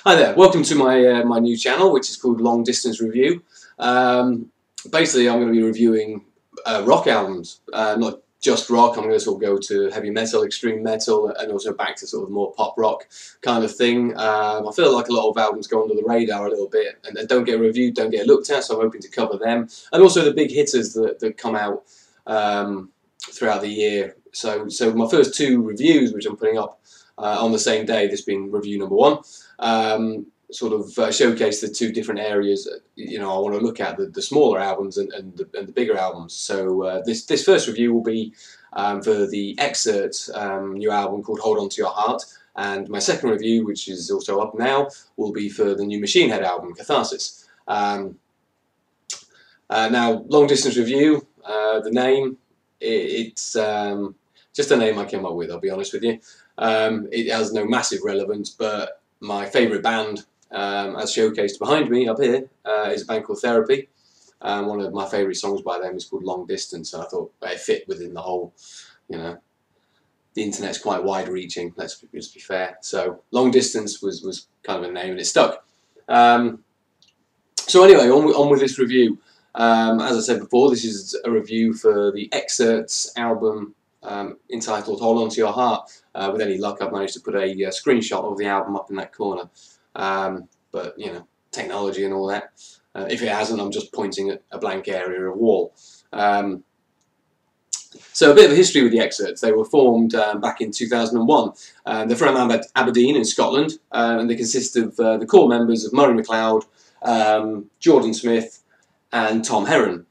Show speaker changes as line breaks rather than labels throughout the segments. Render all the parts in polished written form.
Hi there, welcome to my new channel, which is called Long Distance Review. Basically, I'm going to be reviewing rock albums, not just rock. I'm going to sort of go to heavy metal, extreme metal, and also back to sort of more pop rock kind of thing. I feel like a lot of albums go under the radar a little bit and don't get reviewed, don't get looked at, so I'm hoping to cover them. And also the big hitters that come out throughout the year. So my first two reviews, which I'm putting up on the same day, this being review number one, sort of showcase the two different areas. I want to look at the smaller albums and the bigger albums. So this first review will be for the Xcerts new album called Hold On To Your Heart, and my second review, which is also up now, will be for the new Machine Head album, Catharsis. Now, long distance review, the name, it's just a name I came up with, I'll be honest with you. It has no massive relevance, but my favourite band, as showcased behind me up here, is a band called Therapy. One of my favourite songs by them is called Long Distance, and I thought it fit within the whole, the internet's quite wide-reaching, let's be fair. So Long Distance was kind of a name, and it stuck. So anyway, on with this review. As I said before, this is a review for the Xcerts album entitled Hold On To Your Heart. With any luck, I've managed to put a screenshot of the album up in that corner. But, technology and all that. If it hasn't, I'm just pointing at a blank area, a wall. So a bit of a history with the Xcerts. They were formed back in 2001. They're from Aberdeen in Scotland, and they consist of the core members of Murray McLeod, Jordan Smith, and Tom Heron.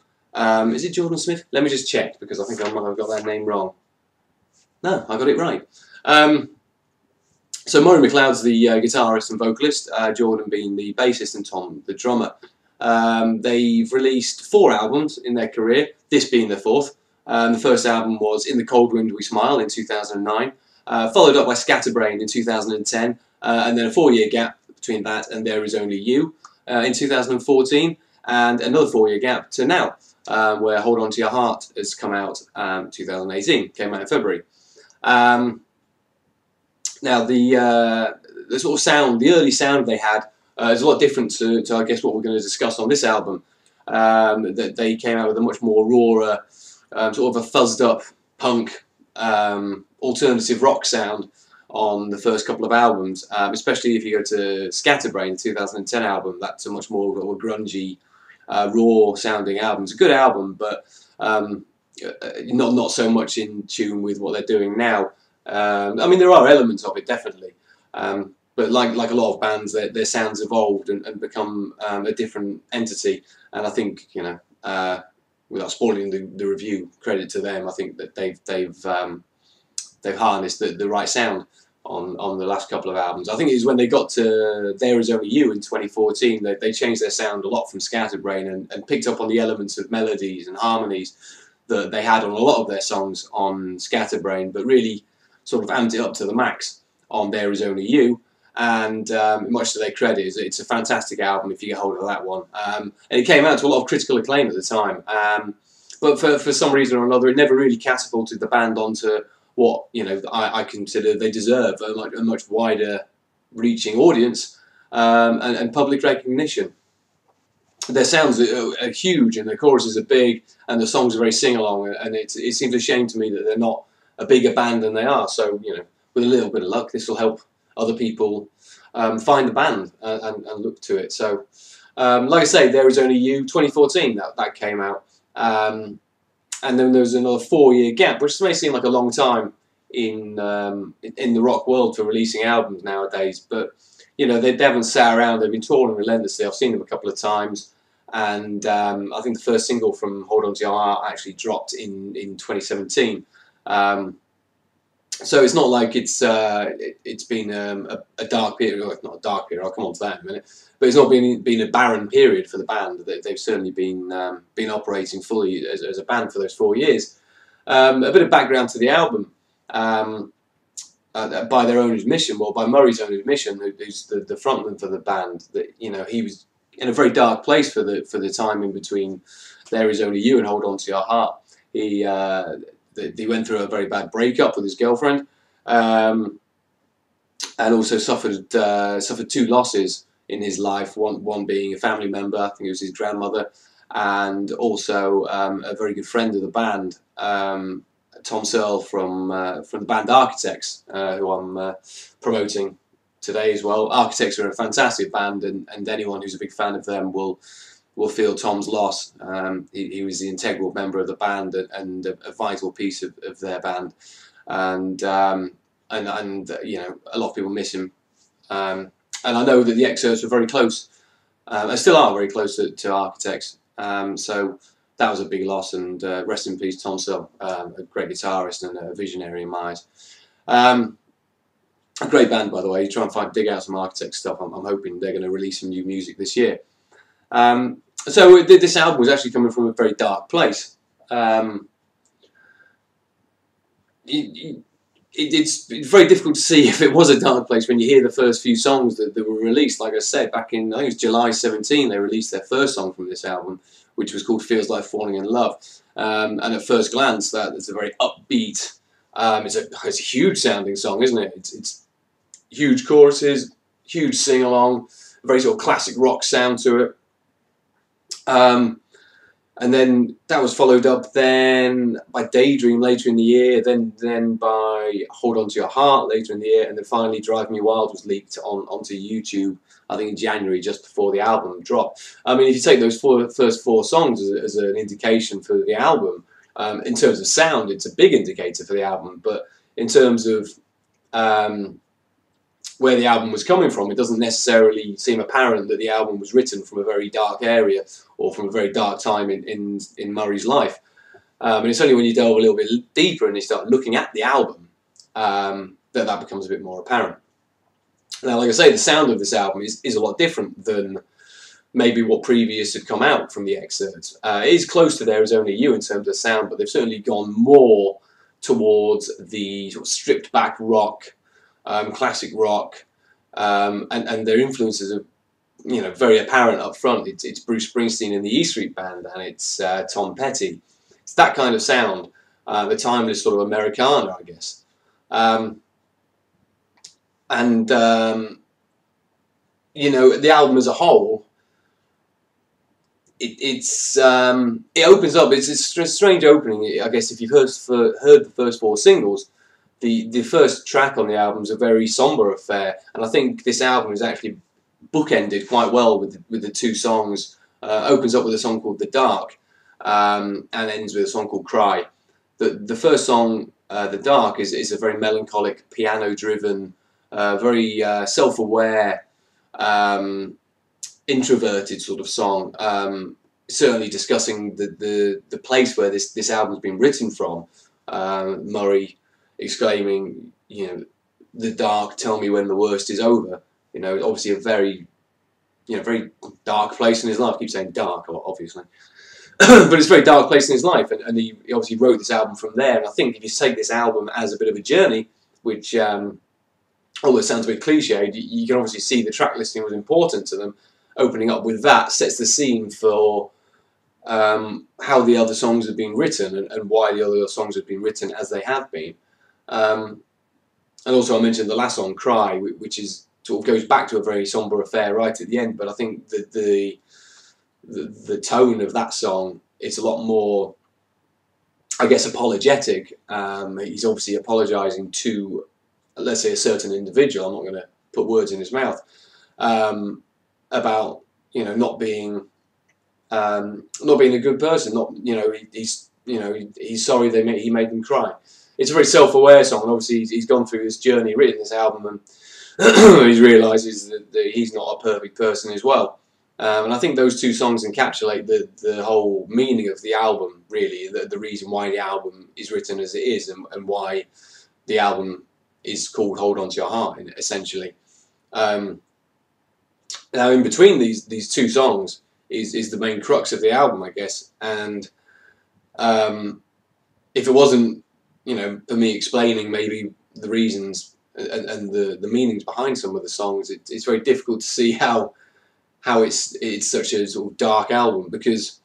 Is it Jordan Smith? Let me just check, because I think I might have got that name wrong. No, I got it right. So Murray McLeod's the guitarist and vocalist, Jordan being the bassist and Tom the drummer. They've released 4 albums in their career, this being their 4th. The first album was In the Cold Wind We Smile in 2009, followed up by Scatterbrain in 2010, and then a 4-year gap between that and There Is Only You in 2014, and another 4-year gap to now, where Hold On To Your Heart has come out 2018, came out in February. Now the sort of sound, the early sound they had is a lot different to I guess what we're going to discuss on this album. That they came out with a much more rawer, sort of a fuzzed up punk, alternative rock sound on the first couple of albums. Especially if you go to Scatterbrain, the 2010 album, that's a much more grungy, raw sounding album. It's a good album, but not so much in tune with what they're doing now. I mean, there are elements of it, definitely, but like a lot of bands, their sounds evolved and become a different entity. And I think, without spoiling the review, credit to them. I think that they've harnessed the right sound on the last couple of albums. I think it was when they got to There Is Only You in 2014, they changed their sound a lot from Scatterbrain and picked up on the elements of melodies and harmonies that they had on a lot of their songs on Scatterbrain, but really sort of amped it up to the max on There Is Only You. And much to their credit, it's a fantastic album if you get hold of that one. And it came out to a lot of critical acclaim at the time. But for some reason or another, it never really catapulted the band onto what I consider they deserve, a much wider reaching audience and public recognition. Their sounds are huge, and the choruses are big, and the songs are very sing-along, and it seems a shame to me that they're not a bigger band than they are. So, with a little bit of luck, this will help other people find the band and look to it. So, like I say, There Is Only You, 2014, that came out. And then there was another 4-year gap, which may seem like a long time in the rock world for releasing albums nowadays. But, they haven't sat around. They've been touring relentlessly. I've seen them a couple of times. And I think the first single from Hold On To Your Heart actually dropped in 2017. So it's not like it's been a dark period. Well, not a dark period. I'll come on to that in a minute. But it's not been a barren period for the band. They've certainly been operating fully as a band for those 4 years. A bit of background to the album. By their own admission, well, by Murray's own admission, who's the frontman for the band, that he was in a very dark place for the time in between There Is Only You and Hold On To Your Heart. He went through a very bad breakup with his girlfriend, and also suffered two losses in his life. One being a family member, I think it was his grandmother, and also a very good friend of the band, Tom Searle from the band Architects, who I'm promoting today as well. Architects are a fantastic band, and anyone who's a big fan of them will feel Tom's loss. He was the integral member of the band and a vital piece of their band, and you know, a lot of people miss him. And I know that the Xcerts were very close, and still are very close to Architects. So that was a big loss, and rest in peace, Tom Searle, a great guitarist and a visionary in my eyes. A great band, by the way. You try and dig out some Architects stuff. I'm hoping they're going to release some new music this year. So this album was actually coming from a very dark place. It's very difficult to see if it was a dark place when you hear the first few songs that were released. Like I said, back in, I think it was July 17, they released their first song from this album, which was called Feels Like Falling in Love. And at first glance, it's a very upbeat, it's a huge sounding song, isn't it? It's huge choruses, huge sing-along, a very sort of classic rock sound to it. And then that was followed up then by Daydream later in the year, then by Hold On To Your Heart later in the year, and then finally Drive Me Wild was leaked onto YouTube, I think in January, just before the album dropped. I mean, if you take those first four songs as an indication for the album, in terms of sound, it's a big indicator for the album, but in terms of where the album was coming from, it doesn't necessarily seem apparent that the album was written from a very dark area or from a very dark time in Murray's life. And it's only when you delve a little bit deeper and you start looking at the album that becomes a bit more apparent. Now, like I say, the sound of this album is a lot different than maybe what previous had come out from the Xcerts. It is close to There Is Only You in terms of sound, but they've certainly gone more towards the sort of stripped back rock, classic rock, and their influences are, you know, very apparent up front. It's Bruce Springsteen in the E Street Band, and it's Tom Petty. It's that kind of sound, the timeless sort of Americana, I guess. You know, the album as a whole, it opens up. It's a strange opening, I guess. If you've heard the first four singles, the first track on the album is a very somber affair, and I think this album is actually bookended quite well with the two songs. Opens up with a song called The Dark, and ends with a song called Cry. The first song, The Dark, is a very melancholic, piano-driven, very self-aware, introverted sort of song. Certainly discussing the place where this album's been written from. Murray exclaiming, you know, the dark, tell me when the worst is over. You know, obviously a very, you know, very dark place in his life. I keep saying dark, obviously. But it's a very dark place in his life, and he obviously wrote this album from there. And I think if you take this album as a bit of a journey, which, although it sounds a bit cliched, you can obviously see the track listing was important to them. Opening up with that sets the scene for how the other songs have been written and why the other songs have been written as they have been. And also I mentioned the last song, Cry, which is sort of goes back to a very somber affair right at the end, but I think that the tone of that song is a lot more, I guess, apologetic. He's obviously apologising to, let's say, a certain individual. I'm not going to put words in his mouth, about, you know, not being a good person. Not, you know, he's sorry he made them cry. It's a very self-aware song, and obviously he's gone through this journey, written this album, and he realises that he's not a perfect person as well. And I think those two songs encapsulate the whole meaning of the album, really, the reason why the album is written as it is, and why the album is called Hold On To Your Heart, essentially. Now, in between these two songs is the main crux of the album, I guess, and if it wasn't, you know, for me explaining maybe the reasons and the meanings behind some of the songs, it's very difficult to see how it's such a sort of dark album, because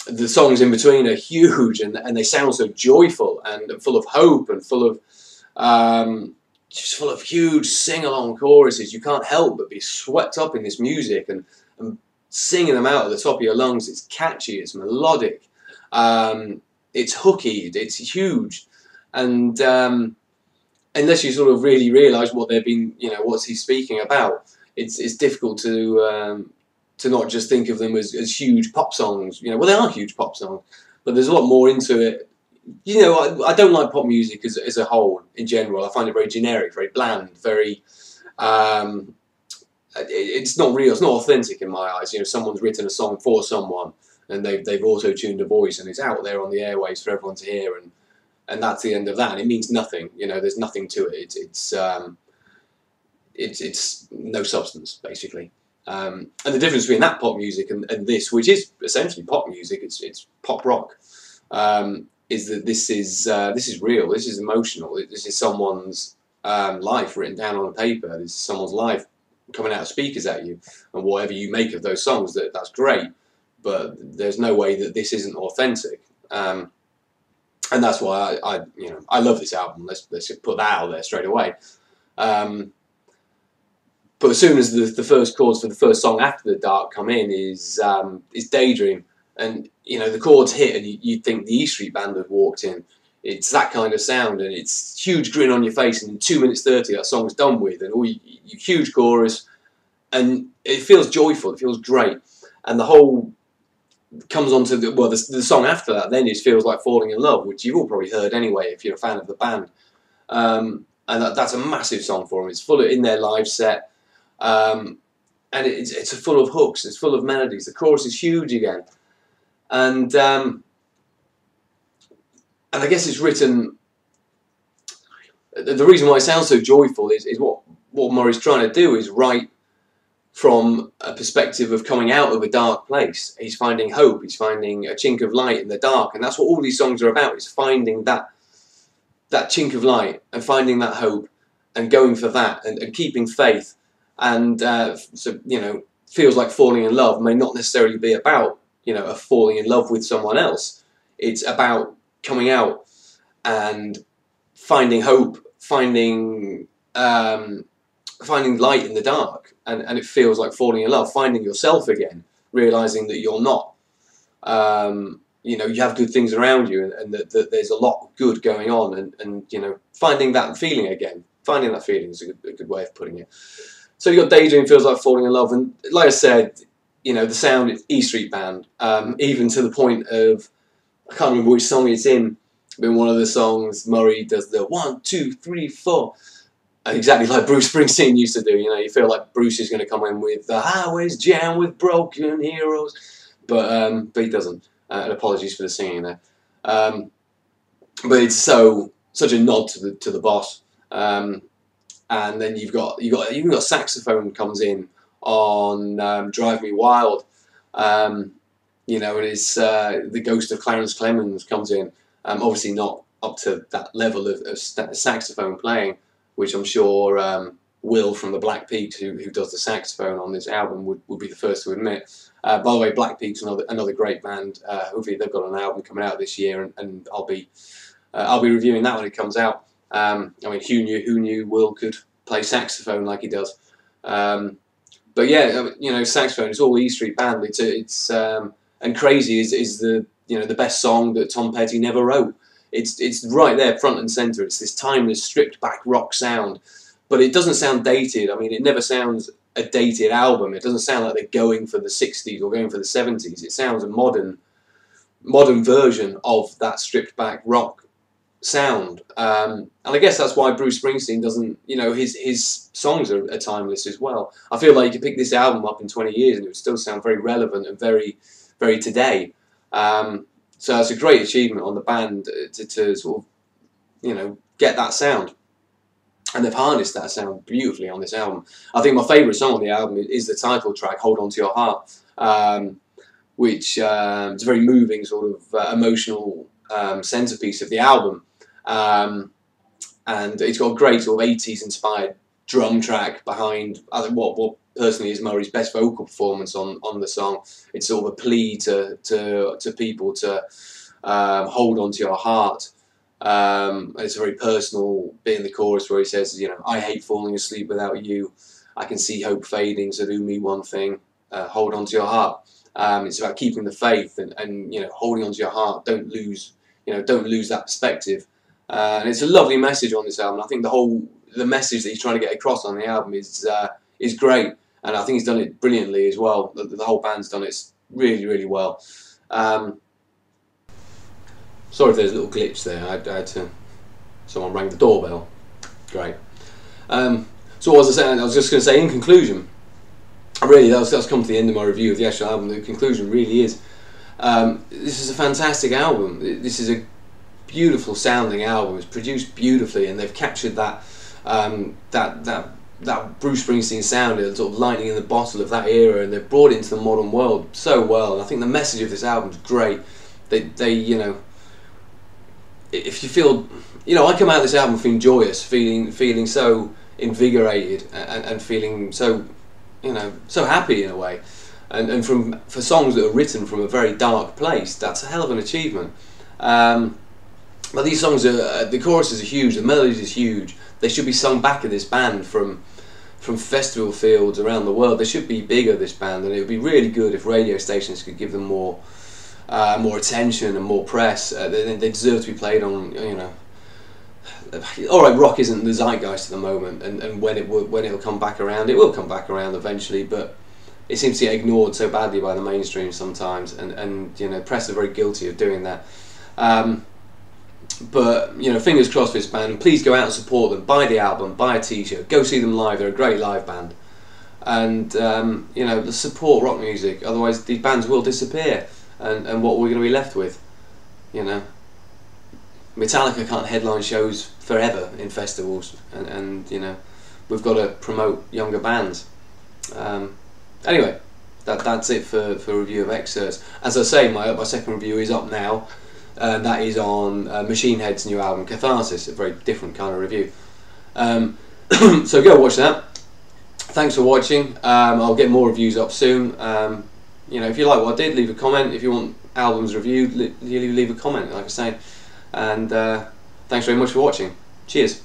the songs in between are huge and they sound so joyful and full of hope and full of just full of huge sing-along choruses. You can't help but be swept up in this music and singing them out at the top of your lungs. It's catchy, it's melodic, it's hooky, it's huge, and unless you sort of really realise what they've been, what's he speaking about, it's difficult to not just think of them as huge pop songs. Well, they are huge pop songs, but there's a lot more into it. I don't like pop music as a whole in general. I find it very generic, very bland, very. It's not real. It's not authentic in my eyes. Someone's written a song for someone, and they've auto-tuned a voice, and it's out there on the airwaves for everyone to hear, and that's the end of that. And it means nothing. There's nothing to it. It's no substance, basically. And the difference between that pop music and this, which is essentially pop music, it's pop rock, is that this is real. This is emotional. This is someone's life written down on a paper. This is someone's life coming out of speakers at you, and whatever you make of those songs, that's great. But there's no way that this isn't authentic. And that's why I love this album. Let's just put that out there straight away. But as soon as the first chords for the first song after The Dark come in is Daydream, and the chords hit, and you'd think the E Street Band had walked in. It's that kind of sound, and it's huge grin on your face, and in 2 minutes 30 that song's done with, and all you huge chorus, and it feels joyful, it feels great, and the whole comes on to the song after that then feels like Falling in Love, which you've all probably heard anyway if you're a fan of the band, and that's a massive song for them. It's full of in their live set, and it's full of hooks, it's full of melodies. The chorus is huge again, and I guess it's written. The reason why it sounds so joyful is what Murray's trying to do is write from a perspective of coming out of a dark place. He's finding hope. He's finding a chink of light in the dark, and that's what all these songs are about. Is finding that chink of light and finding that hope and going for that and keeping faith. And so feels like Falling in Love may not necessarily be about a falling in love with someone else. It's about coming out and finding hope, finding light in the dark, and it feels like falling in love, finding yourself again, realizing that you're not, you have good things around you, and that there's a lot good going on, and finding that feeling again. Finding that feeling is a good way of putting it. So you've got Daydream, feels like falling in love, and like I said, the sound is E Street Band, even to the point of, I can't remember which song it's in, but in one of the songs Murray does the 1, 2, 3, 4, exactly like Bruce Springsteen used to do. You feel like Bruce is going to come in with the highways jammed with broken heroes, but he doesn't. And apologies for the singing there, but it's such a nod to the boss. And then you've got saxophone comes in on Drive Me Wild, and it's the ghost of Clarence Clemens comes in. Obviously not up to that level of saxophone playing, which I'm sure Will from the Black Peaks, who does the saxophone on this album, would be the first to admit. By the way, Black Peaks, another great band. Hopefully they've got an album coming out this year, and I'll be reviewing that when it comes out. I mean, who knew Will could play saxophone like he does? But yeah, saxophone. It's all E Street Band. It's and Crazy is the best song that Tom Petty never wrote. It's right there, front and center. It's this timeless, stripped back rock sound, but it doesn't sound dated. I mean, it never sounds a dated album. It doesn't sound like they're going for the 60s or going for the 70s. It sounds a modern version of that stripped back rock sound, and I guess that's why Bruce Springsteen doesn't, his songs are timeless as well. I feel like you could pick this album up in 20 years and it would still sound very relevant and very, very today. So it's a great achievement on the band to sort of, get that sound, and they've harnessed that sound beautifully on this album. I think my favourite song on the album is the title track, Hold On To Your Heart, which is a very moving sort of emotional centerpiece of the album. And it's got a great sort of 80s inspired drum track behind what personally is Murray's best vocal performance on the song. It's sort of a plea to people to hold on to your heart, It's a very personal bit in the chorus where he says, you know, I hate falling asleep without you. I can see hope fading, so do me one thing, hold on to your heart. It's about keeping the faith and you know, holding on to your heart. Don't lose, you know, don't lose that perspective. And it's a lovely message on this album. I think the message that he's trying to get across on the album is great, and I think he's done it brilliantly as well. The whole band's done it really, really well. Sorry if there's a little glitch there. I had to. Someone rang the doorbell. Great. So what was I saying? I was just going to say, in conclusion, really, that's come to the end of my review of the actual album. The conclusion really is, this is a fantastic album. This is a beautiful sounding album. It's produced beautifully, and they've captured that that Bruce Springsteen sound, sort of lightning in the bottle of that era, and they've brought it into the modern world so well. And I think the message of this album is great. They you know, if you feel, you know, I come out of this album feeling joyous, feeling so invigorated, and feeling so, you know, so happy in a way. And for songs that are written from a very dark place, that's a hell of an achievement. But these songs are, the choruses are huge, the melodies is huge. They should be sung back in this band from festival fields around the world. They should be bigger, this band, and it would be really good if radio stations could give them more attention and more press. They deserve to be played on, you know. Alright, rock isn't the zeitgeist at the moment, and when it'll come back around, it will come back around eventually, but it seems to get ignored so badly by the mainstream sometimes, and you know, press are very guilty of doing that. But you know, fingers crossed for this band, and please go out and support them. Buy the album, buy a t-shirt, go see them live. They're a great live band, and you know, support rock music. Otherwise, these bands will disappear, and what we're going to be left with, you know. Metallica can't headline shows forever in festivals, and you know, we've got to promote younger bands. Anyway, that's it for a review of Xcerts. As I say, my second review is up now. That is on Machine Head's new album, Catharsis, a very different kind of review. So go watch that. Thanks for watching. I'll get more reviews up soon. You know, if you like what I did, leave a comment. If you want albums reviewed, leave a comment, like I say. And thanks very much for watching. Cheers.